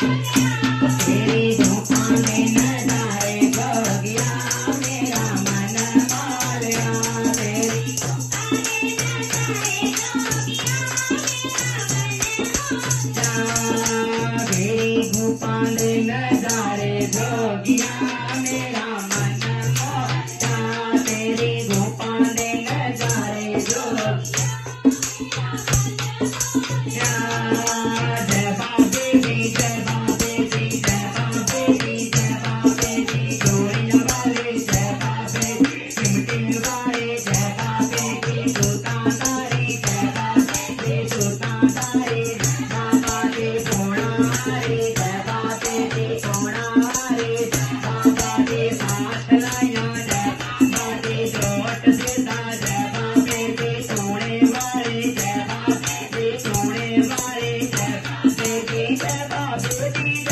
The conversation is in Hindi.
तेरी धूपों में नजारे जोगिया मेरा मन मोलिया तेरी धूपों में नजारे जोगिया मेरा मन मोलिया तेरी धूपों में नजारे जोगिया जय बाबे जी जय बाबे जी जय बाबे जी जय बाबे जी जोड़िया वाले जय बाबे सिमटिन वाले जय बाबे जी दुकानदारी जय बाबे जी दुकानदारी बाबा जी सोना हरे जय बाबे जी सोना हरे बाबा जी साथ लाया जय बाबा जी जोट सीधा जय बाबे जी सोने वाले जय बाबे जी सोने वाले जय बाबे जी जय बाबे जी